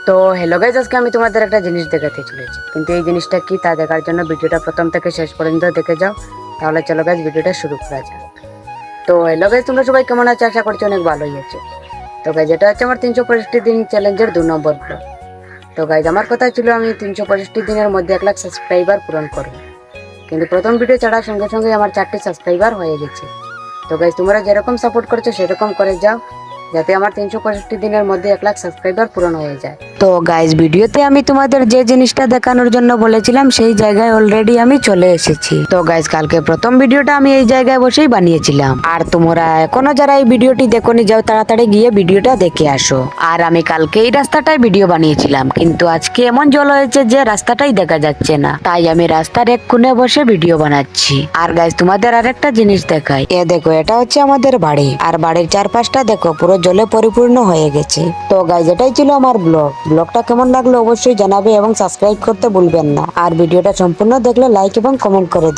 তো hello guys, আজকে আমি তোমাদের একটা জিনিস দেখাতে চলেছি, কিন্তু এই জিনিসটা কি তা দেখার জন্য ভিডিওটা প্রথম থেকে শেষ পর্যন্ত দেখে যাও। তাহলে চলো গাইজ, ভিডিওটা শুরু করা যাক। তো হ্যালো গাইজ, তোমরা সবাই কেমন আছো? আশা করছি অনেক ভালোই আছে। তো গাইজ, এটা হচ্ছে আমার 365 দিন চ্যালেঞ্জের 2 নম্বর ব্লগ। তো গাইজ, আমার কথা ছিল আমি 365 দিনের মধ্যে 1 লাখ সাবস্ক্রাইবার পূরণ করবো, কিন্তু প্রথম ভিডিও ছাড়ার সঙ্গে সঙ্গে আমার 4টি সাবস্ক্রাইবার হয়ে গেছে। তো গাইজ, তোমরা যেরকম সাপোর্ট করছো সেরকম করে যাও, যাতে আমার 365 দিনের মধ্যে 1 লাখ সাবস্ক্রাইবার পূরণ হয়ে যায়। তো গাইজ, ভিডিওতে আমি তোমাদের যে জিনিসটা দেখানোর জন্য বলেছিলাম সেই জায়গায় অলরেডি আমি চলে এসেছি। তো গাইজ, কালকে প্রথম ভিডিওটা আমি এই জায়গায় বসেই বানিয়েছিলাম, আর তোমরা এখনো যারা এই ভিডিওটি দেখোনি, যাও তাড়াতাড়ি গিয়ে ভিডিওটা দেখে আসো। আর আমি কালকে এই রাস্তাটায় ভিডিও বানিয়েছিলাম, কিন্তু আজকে এমন জল হয়েছে যে রাস্তাটাই দেখা যাচ্ছে না, তাই আমি রাস্তার এক কোণে বসে ভিডিও বানাচ্ছি। আর গাইজ, তোমাদের আরেকটা জিনিস দেখাই, এ দেখো, এটা হচ্ছে আমাদের বাড়ি, আর বাড়ির চারপাশটা দেখো পুরো জলে পরিপূর্ণ হয়ে গেছে। তো গাইজ, এটাই ছিল আমার ব্লগটা কেমন লাগলো অবশ্যই জানাবে এবং সাবস্ক্রাইব করতে ভুলবেন না। আর ভিডিওটা সম্পূর্ণ দেখলে লাইক এবং কমেন্ট করে দিন।